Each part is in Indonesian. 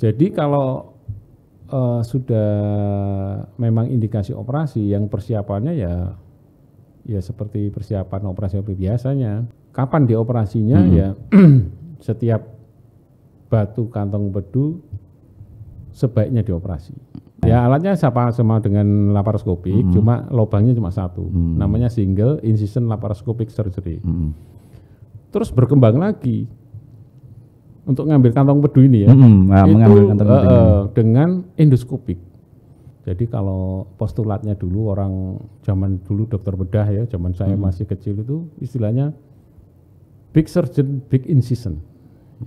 Jadi kalau sudah memang indikasi operasi, yang persiapannya ya seperti persiapan operasi biasanya. Kapan dioperasinya ya setiap batu kantong empedu sebaiknya dioperasi. Ya alatnya sama dengan laparoskopik, cuma lubangnya cuma satu, namanya single incision laparoscopic surgery. Terus berkembang lagi untuk ngambil kantong empedu ini ya, itu dengan endoskopik. Jadi kalau postulatnya dulu orang zaman dulu dokter bedah ya, zaman saya masih kecil itu istilahnya big surgeon, big incision.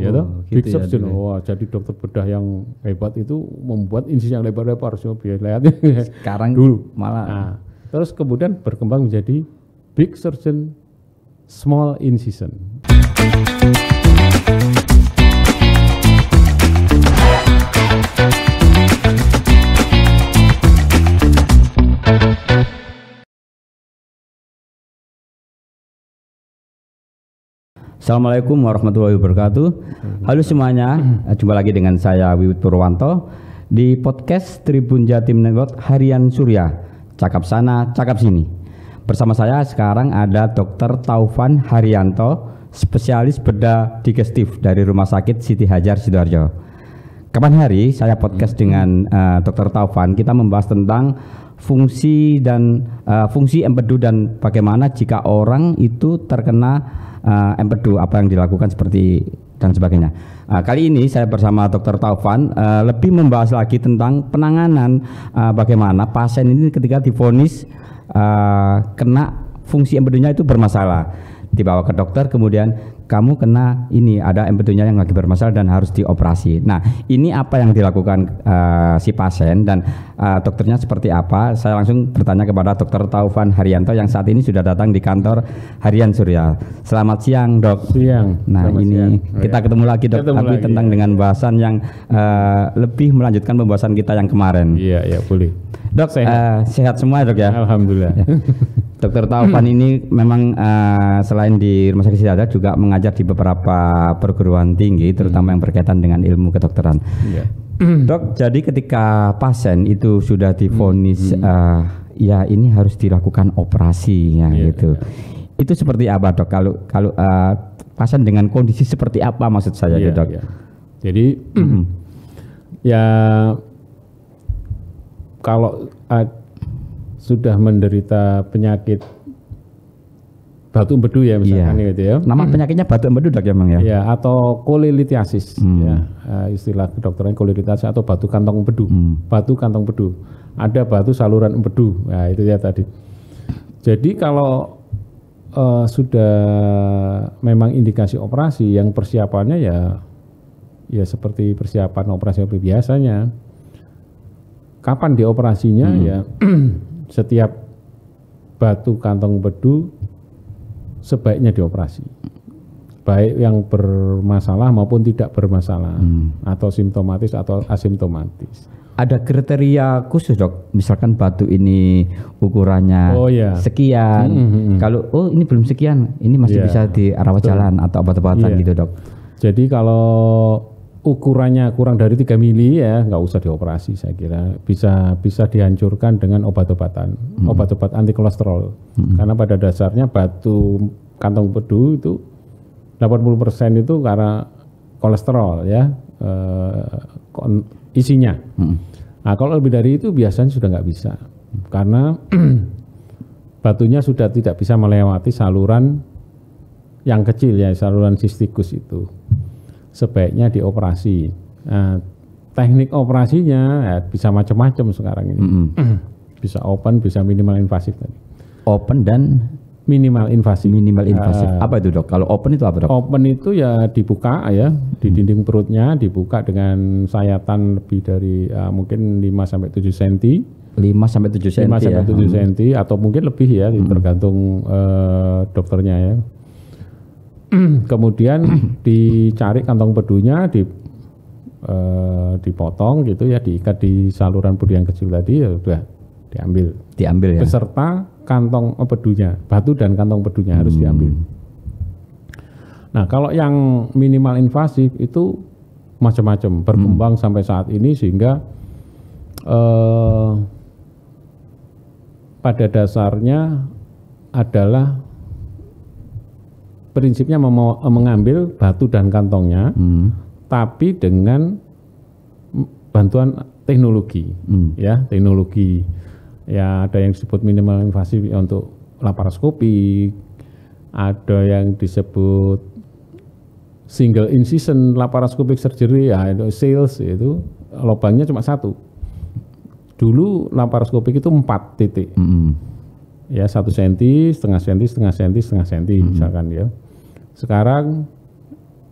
Ya toh, gitu big surgeon. ya, Wah, jadi dokter bedah yang hebat itu membuat insisi yang lebar-lebar. So, biar lihat sekarang dulu. malah. Nah, terus kemudian berkembang menjadi big surgeon, small incision. Assalamualaikum warahmatullahi wabarakatuh. Halo semuanya, jumpa lagi dengan saya Wiwit Purwanto di podcast Tribun Jatim Network Harian Surya. Cakap sana, cakap sini. Bersama saya sekarang ada Dr. Taufan Haryanto, spesialis bedah digestif dari Rumah Sakit Siti Hajar Sidoarjo. Kapan hari saya podcast dengan Dr. Taufan, kita membahas tentang fungsi empedu dan bagaimana jika orang itu terkena empedu, apa yang dilakukan seperti dan sebagainya. Kali ini saya bersama Dr. Taufan lebih membahas lagi tentang penanganan bagaimana pasien ini ketika divonis kena fungsi empedunya itu bermasalah, dibawa ke dokter, kemudian kamu kena ini, ada empedunya yang lagi bermasalah dan harus dioperasi. Nah, ini apa yang dilakukan si pasien dan dokternya seperti apa? Saya langsung bertanya kepada Dr. Taufan Haryanto yang saat ini sudah datang di kantor Harian Surya. Selamat siang, Dok. Siang. Nah, selamat ini siang. kita ketemu lagi, Dok, tapi tentang dengan bahasan yang lebih melanjutkan pembahasan kita yang kemarin. Iya, boleh. Dok, sehat semua, Dok ya? Alhamdulillah. Ya. Dr. Taufan ini memang selain di Rumah Sakit Siti Hajar juga mengajar di beberapa perguruan tinggi, terutama yang berkaitan dengan ilmu kedokteran. Dok, jadi ketika pasien itu sudah divonis ya ini harus dilakukan operasi ya gitu. Itu seperti apa, Dok? Kalau pasien dengan kondisi seperti apa maksud saya, Dok? Jadi ya kalau sudah menderita penyakit batu empedu ya misalkan gitu ya. Nama penyakitnya batu empedu, Dok, emang ya? Ya, atau kolelitiasis ya, istilah kedokteran kolelitiasis atau batu kantong empedu. Batu kantong empedu. Ada batu saluran empedu. Nah, itu ya tadi. Jadi kalau sudah memang indikasi operasi, yang persiapannya ya seperti persiapan operasi biasanya. Kapan dioperasinya ya setiap batu kantong empedu sebaiknya dioperasi, baik yang bermasalah maupun tidak bermasalah, atau simptomatis atau asimptomatis. Ada kriteria khusus, Dok? Misalkan batu ini ukurannya sekian, kalau ini belum sekian, ini masih bisa dirawat jalan atau obat-obatan gitu, Dok? Jadi kalau ukurannya kurang dari 3 mili ya nggak usah dioperasi, saya kira bisa dihancurkan dengan obat-obatan, obat-obat anti kolesterol. Karena pada dasarnya batu kantong empedu itu 80% itu karena kolesterol ya isinya. Nah, kalau lebih dari itu biasanya sudah nggak bisa karena batunya sudah tidak bisa melewati saluran yang kecil ya, saluran sistikus itu. Sebaiknya dioperasi. Nah, teknik operasinya ya bisa macam-macam sekarang ini. Bisa open, bisa minimal invasif tadi. Open dan minimal invasif. Minimal invasif. Apa itu, Dok? Kalau open itu apa, Dok? Open itu ya dibuka ya, di dinding perutnya dibuka dengan sayatan lebih dari mungkin 5 sampai 7 cm. 5 sampai 7 cm. 5 sampai 7 cm atau mungkin lebih ya, tergantung dokternya ya. Kemudian dicari kantong empedunya, dipotong gitu ya, diikat di saluran empedu yang kecil tadi, ya sudah diambil ya. Beserta kantong empedunya, batu dan kantong empedunya harus diambil. Nah, kalau yang minimal invasif itu macam-macam berkembang sampai saat ini sehingga pada dasarnya adalah prinsipnya mengambil batu dan kantongnya, tapi dengan bantuan teknologi, ya teknologi, ya ada yang disebut minimal invasif untuk laparoskopi, ada yang disebut single incision laparoscopic surgery, ya itu sales, itu lubangnya cuma satu. Dulu laparoskopik itu 4 titik, ya 1 cm, setengah cm, misalkan ya. Sekarang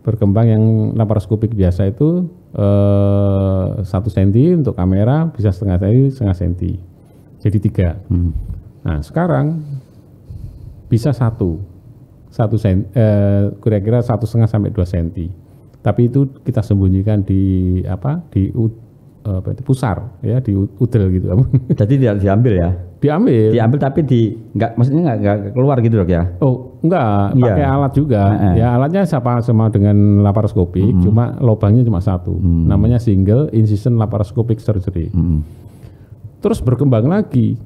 berkembang yang laparoskopik biasa itu 1 cm untuk kamera, bisa setengah cm, jadi 3. Nah sekarang bisa 1 cm, kira-kira 1,5 sampai 2 cm. Tapi itu kita sembunyikan di pusar, ya di udel gitu. Jadi tidak diambil ya? Diambil tapi maksudnya nggak keluar gitu dok ya? Oh enggak, pakai alat juga. Ya alatnya sama dengan laparoskopik, cuma lubangnya cuma 1. Namanya single incision laparoscopic surgery. Terus berkembang lagi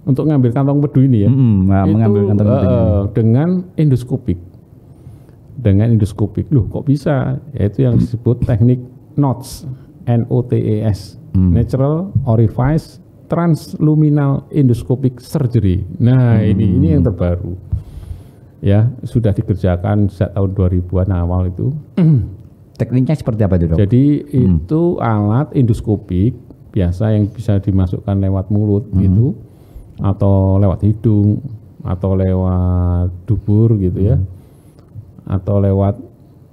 untuk ngambil kantong pedu ini ya. Mengambil kantong pedu dengan endoskopik. Loh kok bisa? Yaitu yang disebut teknik NOTS, NOTES, Natural Orifice Transluminal Endoscopic Surgery. Nah ini yang terbaru, ya sudah dikerjakan sejak tahun 2000-an awal itu. Tekniknya seperti apa itu dok? Jadi itu alat endoskopik biasa yang bisa dimasukkan lewat mulut gitu, atau lewat hidung, atau lewat dubur gitu ya, atau lewat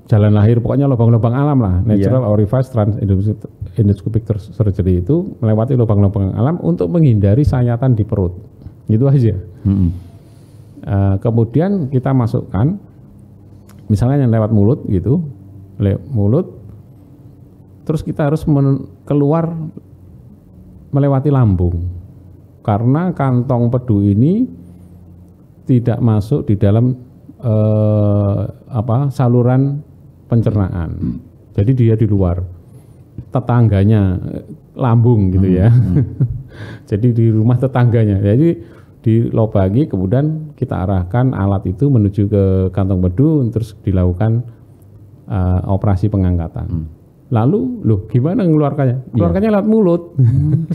jalan lahir, pokoknya lubang-lubang alam lah. Natural Orifice Endoscopic Surgery itu melewati lubang-lubang alam untuk menghindari sayatan di perut, gitu aja. Kemudian kita masukkan, misalnya yang lewat mulut gitu, mulut, terus kita harus keluar melewati lambung, karena kantong pedu ini tidak masuk di dalam saluran pencernaan. Jadi dia di luar, tetangganya lambung gitu ya. Jadi di rumah tetangganya. Jadi dilobangi, kemudian kita arahkan alat itu menuju ke kantong pedu, terus dilakukan operasi pengangkatan. Lalu loh gimana mengeluarkannya? Keluarkannya lewat mulut.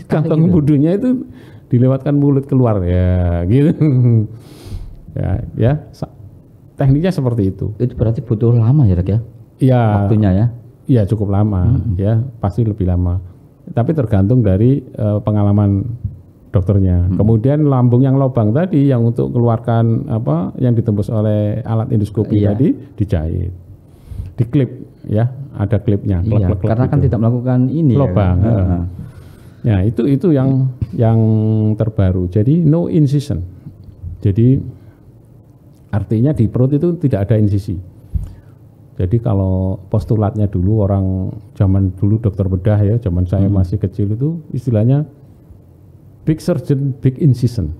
Kantong pedunya itu dilewatkan mulut keluar ya gitu. ya tekniknya seperti itu. Itu berarti butuh lama ya dok ya? Iya. Waktunya ya? Iya cukup lama, ya pasti lebih lama. Tapi tergantung dari pengalaman dokternya. Kemudian lambung yang lubang tadi yang untuk keluarkan yang ditembus oleh alat endoskopi tadi dijahit, diklip ya, ada klipnya. Karena kan tidak melakukan ini lubang. Ya itu yang terbaru. Jadi no incision. Jadi artinya di perut itu tidak ada insisi. Jadi kalau postulatnya dulu orang zaman dulu dokter bedah ya, zaman saya masih kecil itu istilahnya big surgeon, big incision.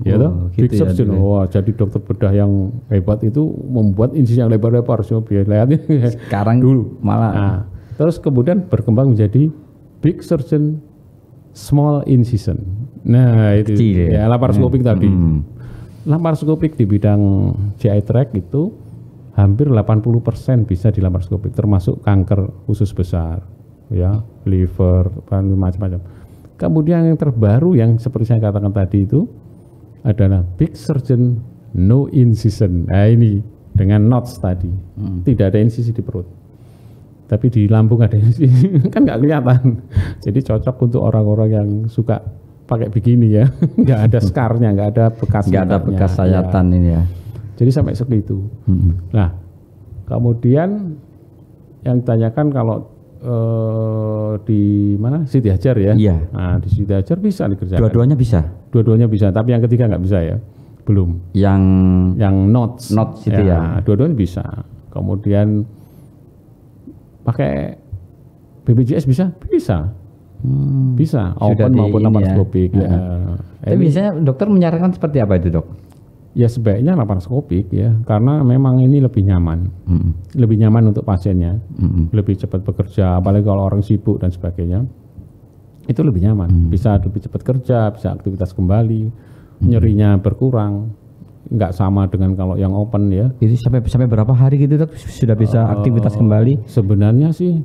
Ya toh, gitu big surgeon. Wah, jadi dokter bedah yang hebat itu membuat insisi yang lebar-lebar, biar lihat. Sekarang dulu malah. Nah, terus kemudian berkembang menjadi big surgeon, small incision. Nah, itu kecil, ya laparoskopik tadi. Laparoskopik di bidang GI tract itu hampir 80% bisa di laparoskopik, termasuk kanker usus besar, ya, liver, macam-macam. Kemudian yang terbaru yang seperti saya katakan tadi itu adalah big surgeon no incision. Nah ini dengan NOTS tadi, tidak ada insisi di perut, tapi di lambung ada insisi, kan nggak kelihatan. Jadi cocok untuk orang-orang yang suka pakai bikini ya, nggak ada scarnya, nggak ada bekas sayatan ya. Ini ya. Jadi sampai segitu. Nah, kemudian yang ditanyakan kalau di mana Siti Hajar ya? Iya. Nah, di Siti Hajar bisa dikerjakan. Dua-duanya bisa. Dua-duanya bisa, tapi yang ketiga nggak bisa ya, belum. Yang NOTS itu ya. Dua-duanya bisa. Kemudian pakai BPJS bisa? Bisa. Bisa, open maupun laparoskopik ya. Tapi biasanya dokter menyarankan seperti apa itu dok? Ya sebaiknya laparoskopik ya, karena memang ini lebih nyaman, lebih nyaman untuk pasiennya, lebih cepat bekerja, apalagi kalau orang sibuk dan sebagainya, itu lebih nyaman, bisa lebih cepat kerja, bisa aktivitas kembali, nyerinya berkurang, nggak sama dengan kalau yang open ya. Itu sampai berapa hari gitu Dok sudah bisa aktivitas kembali? Sebenarnya sih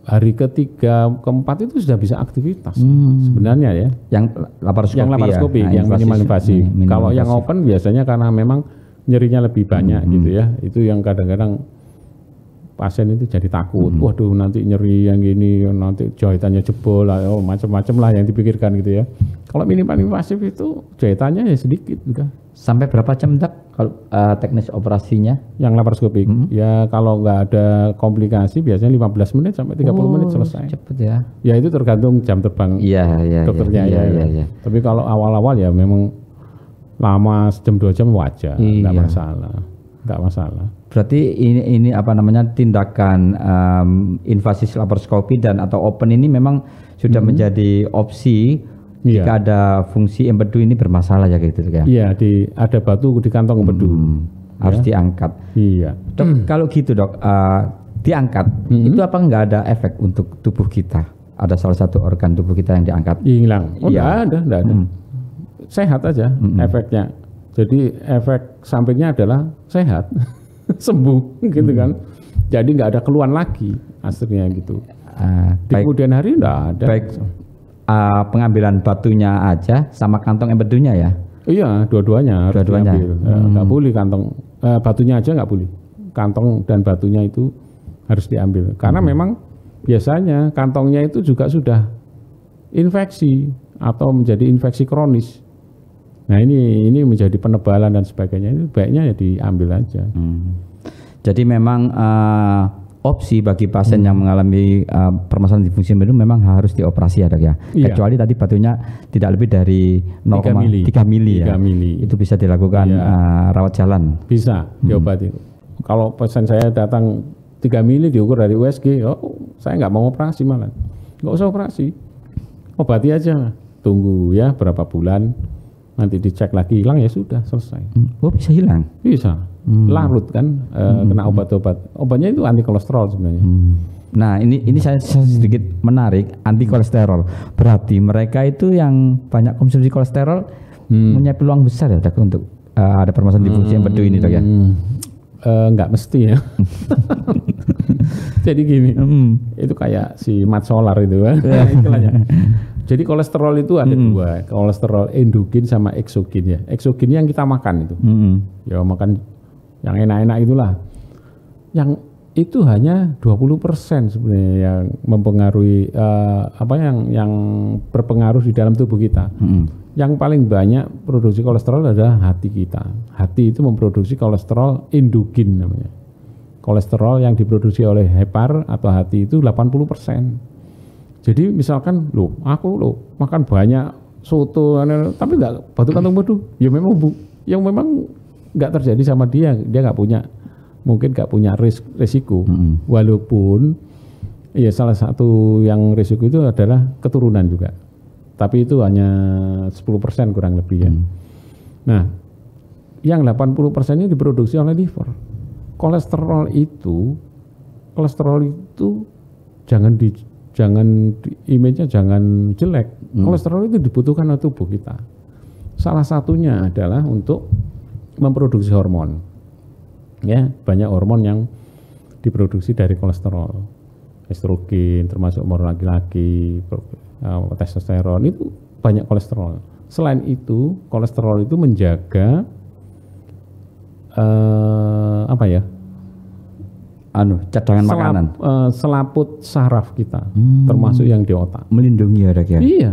hari ketiga, keempat itu sudah bisa aktivitas sebenarnya ya. Yang laparoskopi, yang minimal invasif. Kalau yang open biasanya karena memang nyerinya lebih banyak gitu ya. Itu yang kadang-kadang pasien itu jadi takut. Waduh nanti nyeri yang gini, nanti jahitannya jebol, macam-macam lah yang dipikirkan gitu ya. Kalau minimal invasif itu jahitannya ya sedikit juga. Sampai berapa jam Dok kalau teknis operasinya? Yang laparoskopik ya kalau nggak ada komplikasi biasanya 15 menit sampai 30 menit selesai. Cepet ya. Ya itu tergantung jam terbang dokternya ya. Tapi kalau awal-awal ya memang lama sejam 2 jam wajar, nggak masalah. Berarti ini apa namanya tindakan invasif laparoskopi dan atau open ini memang sudah menjadi opsi jika ada fungsi empedu ini bermasalah ya gitu ya. Iya, ada batu di kantong empedu. Harus diangkat. Iya. Dok, kalau gitu Dok, diangkat itu apa nggak ada efek untuk tubuh kita? Ada salah satu organ tubuh kita yang diangkat? Hilang. Oh, nggak ada. Sehat aja efeknya. Jadi efek sampingnya adalah sehat, sembuh gitu kan. Jadi nggak ada keluhan lagi aslinya gitu. Di kemudian hari nggak ada. Baik. Pengambilan batunya aja sama kantong empedunya ya? Iya, dua-duanya harus diambil. Nggak boleh kantong batunya aja nggak boleh. Kantong dan batunya itu harus diambil. Karena memang biasanya kantongnya itu juga sudah infeksi atau menjadi infeksi kronis. Nah ini menjadi penebalan dan sebagainya, itu baiknya ya diambil aja. Jadi memang opsi bagi pasien yang mengalami permasalahan di fungsi empedu memang harus dioperasi ya Dok ya. Iya. Kecuali tadi batunya tidak lebih dari 0,3 mili ya. Itu bisa dilakukan rawat jalan. Bisa diobati. Kalau pasien saya datang 3 mili diukur dari USG, saya nggak mau operasi malah. Nggak usah operasi. Obati aja. Tunggu ya berapa bulan. Nanti dicek lagi hilang ya sudah selesai. Oh bisa hilang? Bisa. Larut kan kena obat-obat. Obatnya itu anti kolesterol sebenarnya. Nah ini saya sedikit menarik, anti kolesterol. Berarti mereka itu yang banyak konsumsi kolesterol punya peluang besar ya Dok untuk ada permasalahan di fungsi empedu ini Dok ya? Nggak mesti ya. Jadi gini, itu kayak si mat solar itu kan. Jadi kolesterol itu ada dua, kolesterol endogen sama eksogen ya. Eksogen yang kita makan itu, ya makan yang enak-enak itulah. Yang itu hanya 20% sebenarnya yang mempengaruhi yang berpengaruh di dalam tubuh kita. Yang paling banyak produksi kolesterol adalah hati kita. Hati itu memproduksi kolesterol endogen namanya. Kolesterol yang diproduksi oleh hepar atau hati itu 80%. Jadi misalkan aku makan banyak soto tapi nggak batu kantong empedu, ya memang nggak terjadi sama dia nggak punya, mungkin nggak punya risiko. Walaupun ya salah satu yang risiko itu adalah keturunan juga, tapi itu hanya 10% kurang lebih ya. Nah yang 80% ini diproduksi oleh liver. Kolesterol itu image-nya jangan jelek. Kolesterol itu dibutuhkan oleh tubuh kita. Salah satunya adalah untuk memproduksi hormon. Ya, banyak hormon yang diproduksi dari kolesterol. Estrogen, termasuk hormon laki-laki, testosteron, itu banyak kolesterol. Selain itu, kolesterol itu menjaga cadangan makanan, selaput saraf kita, termasuk yang di otak. Melindungi ya Dok ya? Iya.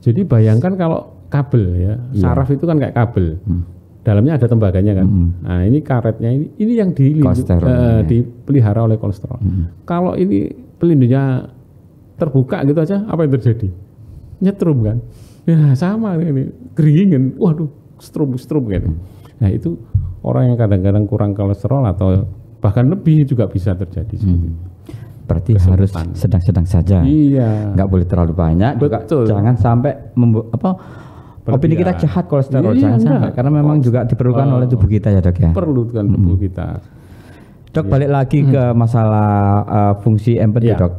Jadi bayangkan kalau kabel ya, saraf itu kan kayak kabel. Dalamnya ada tembaganya kan. Nah ini karetnya ini yang dipelihara oleh kolesterol. Kalau ini pelindungnya terbuka gitu aja, apa yang terjadi? Nyetrum kan? Ya sama ini, keringan. Waduh, strum gitu. Nah itu orang yang kadang-kadang kurang kolesterol atau bahkan lebih juga bisa terjadi seperti itu. Berarti harus sedang-sedang saja. Iya. Nggak boleh terlalu banyak. Betul. Juga jangan sampai opini kita jahat kolesterol, jangan sampai, karena memang juga diperlukan oleh tubuh kita ya dok ya. Perlukan tubuh kita. Dok, balik lagi ke masalah fungsi empati dok.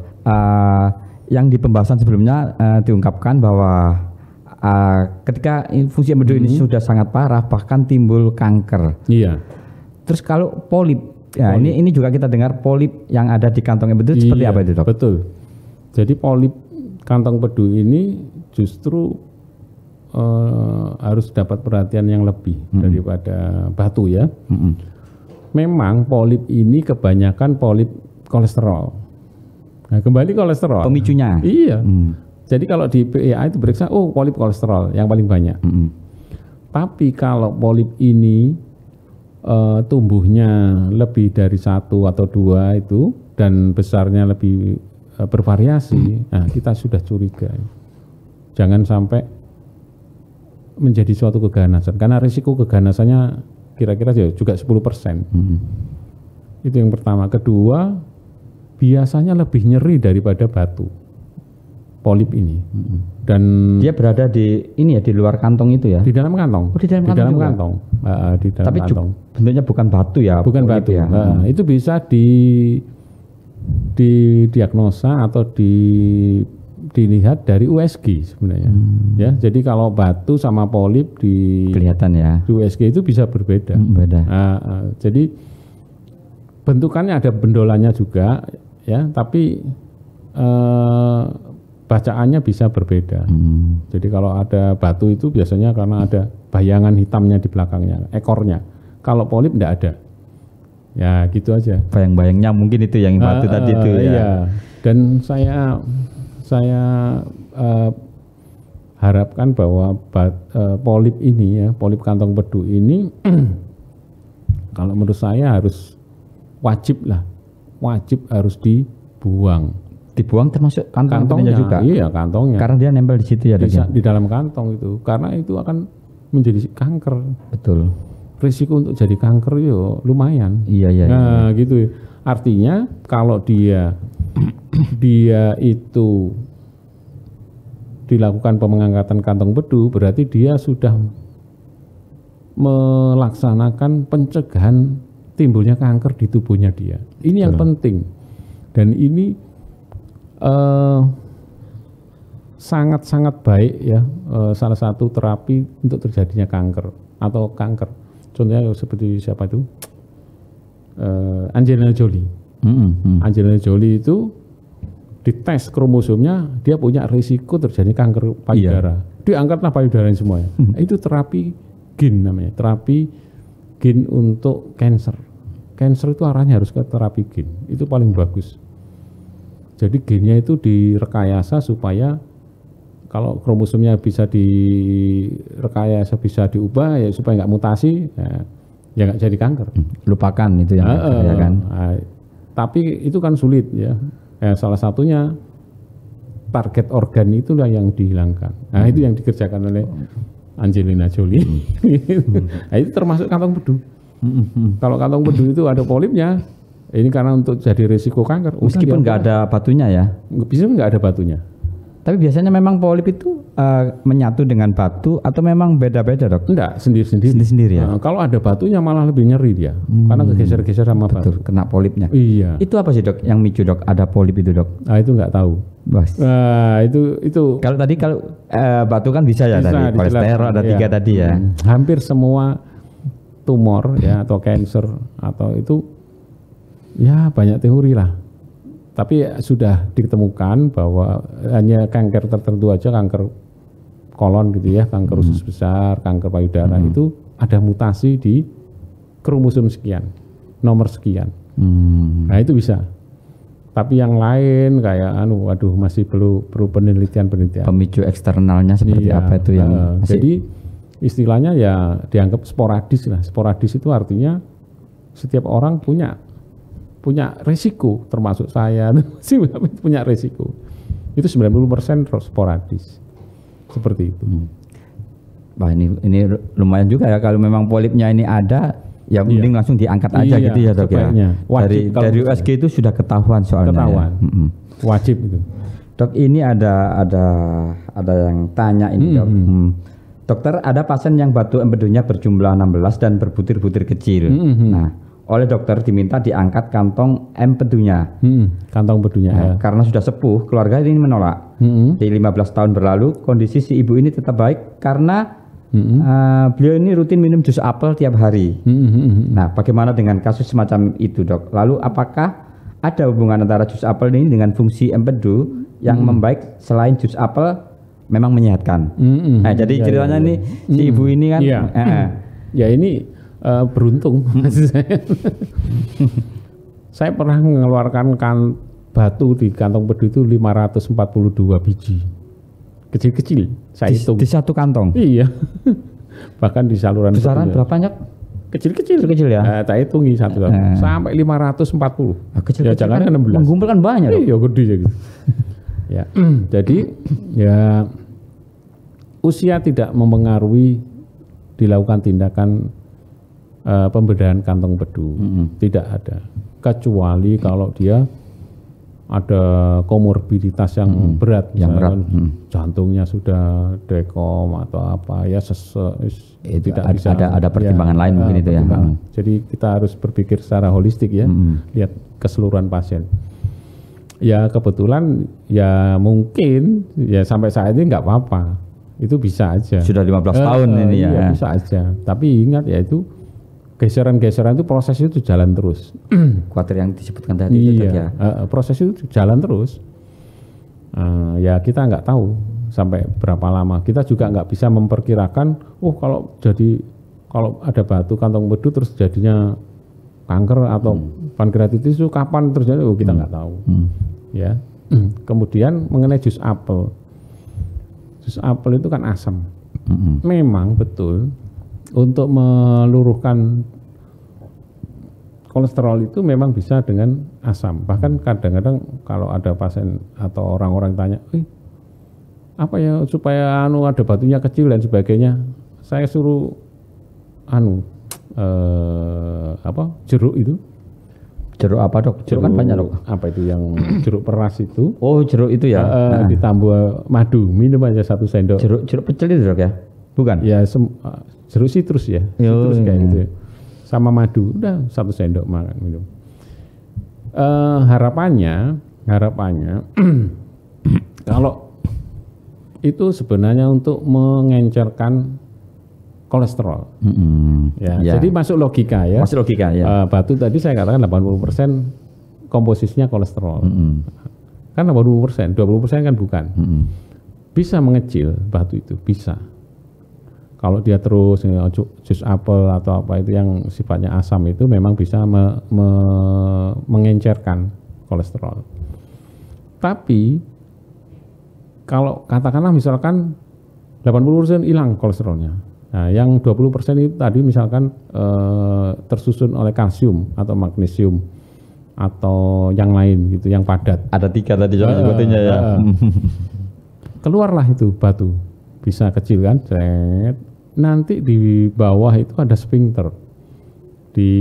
Yang di pembahasan sebelumnya diungkapkan bahwa ketika fungsi empedu ini sudah sangat parah, bahkan timbul kanker. Iya. Terus kalau polip, ya ini juga kita dengar polip yang ada di kantong empedu seperti apa itu dok? Betul. Jadi polip kantong empedu ini justru harus dapat perhatian yang lebih daripada batu ya. Memang polip ini kebanyakan polip kolesterol. Nah, kembali kolesterol. Pemicunya. Iya. Jadi kalau di PEA itu periksa, polip kolesterol yang paling banyak. Tapi kalau polip ini tumbuhnya lebih dari 1 atau 2 itu dan besarnya lebih bervariasi, nah kita sudah curiga. Jangan sampai menjadi suatu keganasan, karena risiko keganasannya kira-kira juga 10%. Itu yang pertama. Kedua, biasanya lebih nyeri daripada batu. Polip ini. Dan dia berada di di luar kantong itu ya. Di dalam kantong. Di dalam kantong. Di dalam tapi kantong. Bentuknya bukan batu ya. Bukan batu ya. Itu bisa didiagnosa atau dilihat dari USG sebenarnya. Ya, jadi kalau batu sama polip kelihatan ya. Di USG itu bisa berbeda. Beda. Jadi bentukannya ada bendolannya juga ya, tapi bacaannya bisa berbeda. Jadi kalau ada batu itu biasanya karena ada bayangan hitamnya di belakangnya, ekornya. Kalau polip enggak ada. Ya gitu aja. Bayang-bayangnya mungkin itu yang batu tadi itu ya. Iya. Dan saya harapkan bahwa polip ini ya, polip kantong empedu ini kalau menurut saya wajib harus dibuang. Dibuang termasuk kantongnya juga. Iya, kantongnya. Karena dia nempel di situ ya, di dalam kantong itu. Karena itu akan menjadi kanker. Betul. Risiko untuk jadi kanker lumayan. Iya. Nah, gitu. Artinya kalau dia itu dilakukan pengangkatan kantong empedu, berarti dia sudah melaksanakan pencegahan timbulnya kanker di tubuhnya dia. Ini yang penting. Dan ini sangat-sangat baik ya, salah satu terapi untuk terjadinya kanker atau kanker. Contohnya seperti siapa itu? Angelina Jolie. Angelina Jolie itu dites kromosomnya, dia punya risiko terjadi kanker payudara. Diangkatlah payudaranya semuanya. Itu terapi gen namanya, terapi gen untuk cancer. Cancer itu arahnya harus ke terapi gen, itu paling bagus. Jadi gennya itu direkayasa supaya kalau kromosomnya bisa direkayasa, bisa diubah ya supaya nggak mutasi, ya nggak jadi kanker. Lupakan itu yang ya kan. Tapi itu kan sulit ya. Salah satunya target organ itulah yang dihilangkan. Nah itu yang dikerjakan oleh Angelina Jolie. Nah, itu termasuk kantong empedu. Kalau kantong empedu itu ada polipnya. Ini karena untuk jadi risiko kanker. Meskipun nggak ada batunya ya? Bisa nggak ada batunya. Tapi biasanya memang polip itu menyatu dengan batu atau memang beda-beda dok? Enggak, sendiri-sendiri ya? Kalau ada batunya malah lebih nyeri dia. Karena kegeser-geser sama batu. Kena polipnya? Iya. Itu apa sih dok yang micu dok? Ada polip itu dok? Nah itu nggak tahu. Itu. Kalau tadi batu kan bisa ya tadi? Kolesterol ada 3 tadi ya? Hampir semua tumor ya atau cancer atau itu ya banyak teori lah, tapi sudah ditemukan bahwa hanya kanker tertentu aja, kanker kolon gitu ya, kanker usus besar, kanker payudara itu ada mutasi di kromosom sekian, nomor sekian. Nah itu bisa. Tapi yang lain kayak masih perlu penelitian. Pemicu eksternalnya seperti apa itu yang jadi istilahnya ya dianggap sporadis lah. Sporadis itu artinya setiap orang punya resiko, termasuk saya punya resiko. Itu 90% sporadis. Seperti itu. Wah ini lumayan juga ya kalau memang polipnya ini ada, ya mending langsung diangkat aja gitu ya dok ya. Dari USG itu sudah ketahuan soalnya. Ketahuan. Ya. Wajib itu. Dok ini ada yang tanya ini dok. Dokter, ada pasien yang batu empedunya berjumlah 16 dan berbutir-butir kecil. Nah, oleh dokter diminta diangkat kantong empedunya. Kantong empedunya. Nah, karena sudah sepuh, keluarga ini menolak. Di 15 tahun berlalu, kondisi si ibu ini tetap baik karena beliau ini rutin minum jus apel tiap hari. Nah, bagaimana dengan kasus semacam itu, Dok? Lalu apakah ada hubungan antara jus apel ini dengan fungsi empedu yang membaik selain jus apel memang menyehatkan? Nah, jadi ceritanya ini si ibu ini kan, ya ini beruntung maksud saya. Saya pernah mengeluarkan batu di kantong empedu itu 542 biji. Kecil-kecil, saya hitung. Di satu kantong? Iya. Bahkan di saluran besaran berapa, Nyok? Kecil-kecil ya. Tak hitungi satu sampai 540. Kecil-kecil ya, jangan kan 16. Mengumpulkan banyak. Iya, gede jadi. Ya. Jadi ya usia tidak mempengaruhi dilakukan tindakan pembedahan kantong empedu. Tidak ada. Kecuali kalau dia ada komorbiditas yang berat, jantungnya sudah dekom atau apa ya tidak bisa. Ada pertimbangan lain mungkin itu ya. Jadi kita harus berpikir secara holistik ya, lihat keseluruhan pasien. Ya kebetulan ya mungkin ya sampai saat ini nggak apa-apa, itu bisa aja. Sudah 15 tahun ini ya. Iya, bisa aja. Tapi ingat ya itu geseran-geseran itu proses itu jalan terus. Kuatir yang disebutkan tadi itu ya. Proses itu jalan terus. Ya kita nggak tahu sampai berapa lama. Kita juga nggak bisa memperkirakan. Kalau ada batu kantong empedu terus jadinya kanker atau pankreatitis itu kapan terjadi? Kita nggak tahu. Ya. Kemudian mengenai jus apel. Jus apel itu kan asam. Memang betul. Untuk meluruhkan kolesterol itu memang bisa dengan asam. Bahkan kadang-kadang kalau ada pasien atau orang-orang tanya, apa ya supaya ada batunya kecil dan sebagainya, saya suruh jeruk itu. Jeruk apa, Dok? Jeruk kan banyak, Dok. Apa itu yang jeruk peras itu? Oh, jeruk itu ya. Ditambah madu, minum aja 1 sendok. Jeruk pecel itu, Dok ya? Bukan? Ya, jeruk sitrus ya. Sitrus kayak gitu ya. Sama madu, udah 1 sendok makan minum. Harapannya kalau itu sebenarnya untuk mengencerkan kolesterol. Jadi masuk logika ya. Masuk logika ya. Batu tadi saya katakan 80% komposisinya kolesterol. Kan 80%, 20% kan bukan. Bisa mengecil batu itu, bisa. Kalau dia terus jus apel atau apa itu yang sifatnya asam itu memang bisa mengencerkan kolesterol. Tapi kalau katakanlah misalkan 80% hilang kolesterolnya. Nah, yang 20% itu tadi misalkan tersusun oleh kalsium atau magnesium atau yang lain gitu, yang padat. Ada 3 tadi sebetulnya ya. Keluarlah itu batu, bisa kecil kan, nanti di bawah itu ada sphincter di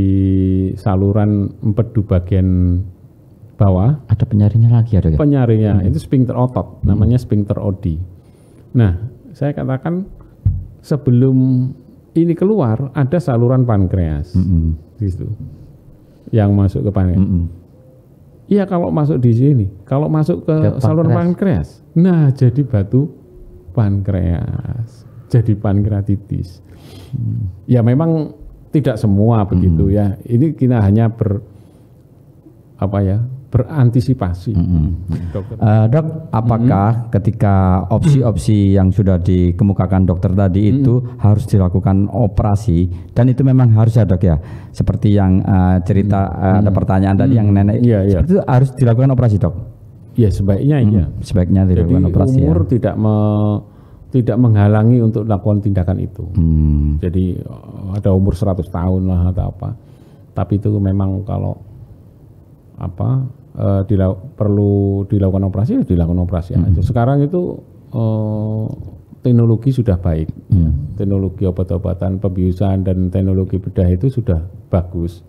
saluran empedu bagian bawah. Ada penyaringnya lagi ada ya? Penyaringnya itu sphincter otot, namanya sphincter OD. Nah, saya katakan sebelum ini keluar ada saluran pankreas, gitu, yang masuk ke pankreas. Iya kalau masuk di sini, kalau masuk ke saluran pankreas, nah jadi batu pankreas, jadi pankreatitis. Ya memang tidak semua begitu ya. Ini kita hanya berantisipasi. Dok, apakah ketika opsi-opsi yang sudah dikemukakan dokter tadi itu harus dilakukan operasi, dan itu memang harus ya, Dok ya? Seperti yang cerita ada pertanyaan tadi yang nenek, seperti itu harus dilakukan operasi, Dok? Ya sebaiknya iya. Sebaiknya dilakukan operasi. Jadi umur tidak menghalangi untuk melakukan tindakan itu. Jadi ada umur 100 tahun lah atau apa. Tapi itu memang kalau perlu dilakukan operasi, ya dilakukan operasi aja. Sekarang itu teknologi sudah baik. Ya. Teknologi obat-obatan pembiusan dan teknologi bedah itu sudah bagus.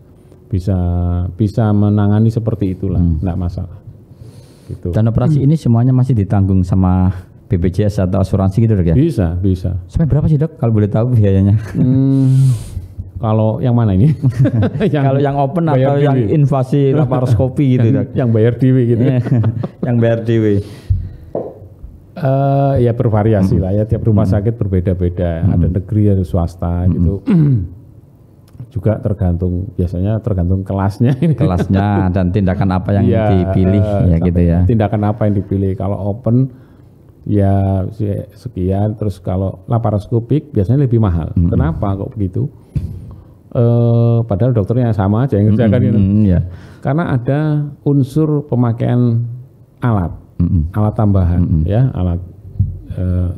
Bisa menangani seperti itulah, enggak masalah. Gitu. Dan operasi ini semuanya masih ditanggung sama BPJS atau asuransi gitu dok ya? Bisa. Sampai berapa sih dok kalau boleh tahu biayanya? Kalau yang mana ini? Kalau yang open atau yang invasi laparoskopi gitu dok? Yang bayar dewi gitu. Yang bayar dewi. Ya bervariasi lah ya, tiap rumah sakit berbeda-beda. Ada negeri, ada swasta gitu. Juga biasanya tergantung kelasnya. Kelasnya dan tindakan apa yang dipilih ya gitu ya. Tindakan apa yang dipilih. Kalau open ya sekian, terus kalau laparoskopik biasanya lebih mahal. Kenapa kok begitu? Padahal dokternya sama aja yang ngerjakan itu. Karena ada unsur pemakaian alat tambahan ya, alat.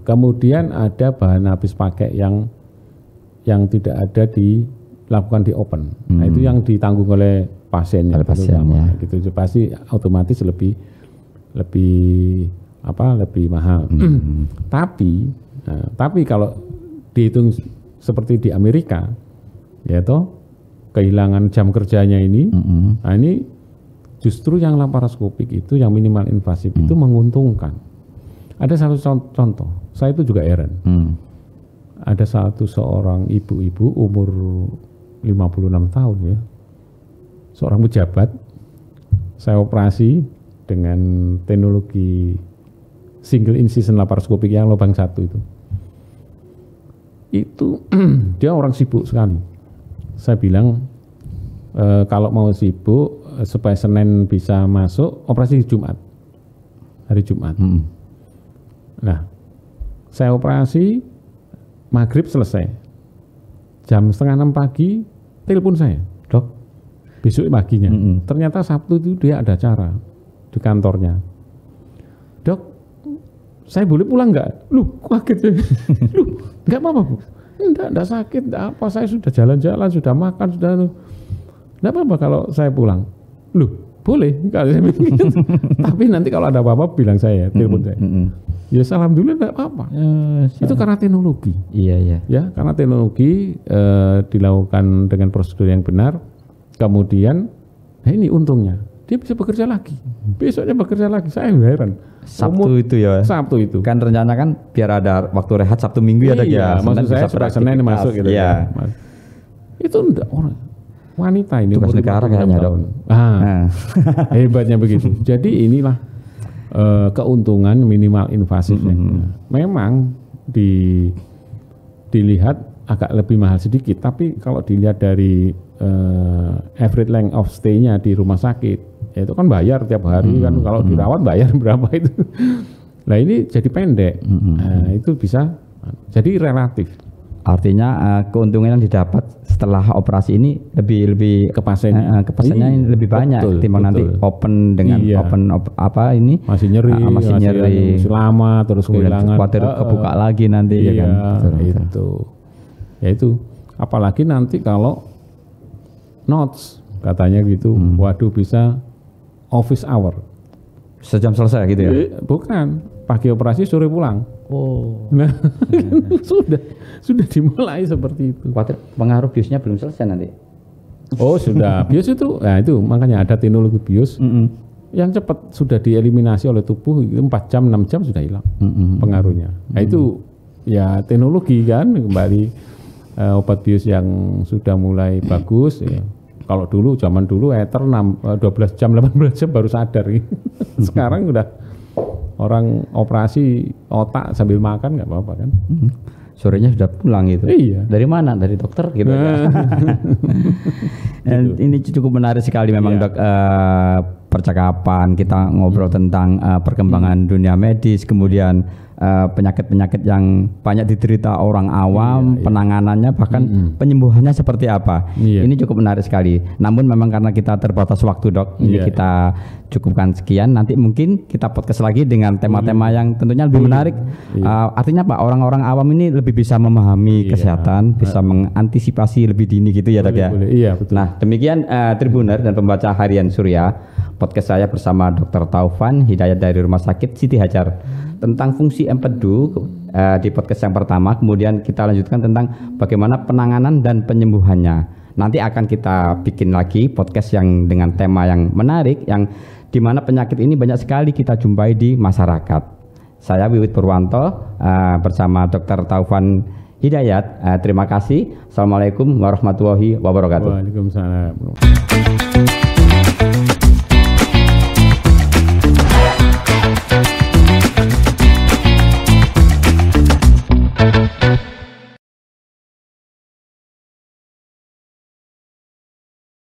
Kemudian ada bahan habis pakai yang tidak ada dilakukan di open. Nah, itu yang ditanggung oleh pasiennya. Gitu pasti otomatis lebih mahal. Tapi kalau dihitung seperti di Amerika, yaitu kehilangan jam kerjanya ini, nah ini justru yang laparoskopik itu, yang minimal invasif itu menguntungkan. Ada satu contoh, saya itu juga heran. Ada seorang ibu-ibu umur 56 tahun ya, seorang pejabat, saya operasi dengan teknologi single incision laparoskopik yang lubang 1 itu. Dia orang sibuk sekali. Saya bilang kalau mau sibuk supaya Senin bisa masuk, operasi hari Jumat. Nah, saya operasi maghrib selesai, jam 5:30 pagi telepon saya, dok, besok paginya. Ternyata Sabtu itu dia ada acara di kantornya. Dok, saya boleh pulang nggak? Lu kaget ya? Lu nggak apa-apa bu? Enggak sakit, enggak apa, saya sudah jalan-jalan, sudah makan, sudah enggak apa-apa kalau saya pulang. Loh, boleh. Tapi nanti kalau ada apa-apa bilang saya, telepon saya. Ya alhamdulillah enggak apa-apa. Itu karena teknologi. Iya. Ya, karena teknologi dilakukan dengan prosedur yang benar. Kemudian, ini untungnya dia bisa bekerja lagi. Besoknya bekerja lagi. Saya heran. Sabtu itu ya. Sabtu itu. Kan rencana kan biar ada waktu rehat Sabtu Minggu ya. Iya, maksud saya sudah Senin masuk gitu ya. Itu enggak orang wanita ini. Tugas negara kayaknya dok. Hebatnya begitu. Jadi inilah keuntungan minimal invasifnya. Memang dilihat agak lebih mahal sedikit, tapi kalau dilihat dari average length of stay-nya di rumah sakit, ya itu kan bayar tiap hari kan, kalau dirawat bayar berapa itu. Nah ini jadi pendek, nah, itu bisa jadi relatif. Artinya keuntungan yang didapat setelah operasi ini lebih ke pasiennya lebih banyak ketimbang nanti open dengan masih nyeri lama terus kehilangan khawatir kebuka lagi nanti ya kan. Itu apalagi nanti kalau notes katanya gitu, waduh bisa office hour. Sejam selesai gitu ya? Bukan, pagi operasi sore pulang. Nah, sudah dimulai seperti itu. Pengaruh biusnya belum selesai nanti? Oh sudah, bius itu, nah itu makanya ada teknologi bius yang cepat sudah dieliminasi oleh tubuh, 4 jam, 6 jam sudah hilang pengaruhnya. Nah itu ya teknologi kan, kembali obat bius yang sudah mulai bagus ya. Kalau zaman dulu ether 12 jam, 18 jam baru sadar gitu. Sekarang udah orang operasi otak sambil makan nggak apa-apa kan. Sorenya sudah pulang gitu. Iya. Dari mana? Dari dokter gitu. Ini cukup menarik sekali memang dok, percakapan kita ngobrol tentang perkembangan dunia medis, kemudian penyakit-penyakit yang banyak diderita orang awam, penanganannya bahkan penyembuhannya seperti apa. Ini cukup menarik sekali. Namun memang karena kita terbatas waktu dok, ini kita cukupkan sekian. Nanti mungkin kita podcast lagi dengan tema-tema yang tentunya lebih menarik. Artinya Pak, orang-orang awam ini lebih bisa memahami kesehatan, bisa mengantisipasi lebih dini gitu ya dok ya. Iya betul. Nah demikian Tribuner dan pembaca Harian Surya, podcast saya bersama Dr. Taufan Hidayat dari Rumah Sakit Siti Hajar tentang fungsi empedu di podcast yang pertama. Kemudian kita lanjutkan tentang bagaimana penanganan dan penyembuhannya. Nanti akan kita bikin lagi podcast yang dengan tema yang menarik, yang dimana penyakit ini banyak sekali kita jumpai di masyarakat. Saya Wiwit Purwanto bersama Dr. Taufan Hidayat. Terima kasih. Assalamualaikum warahmatullahi wabarakatuh. Waalaikumsalam.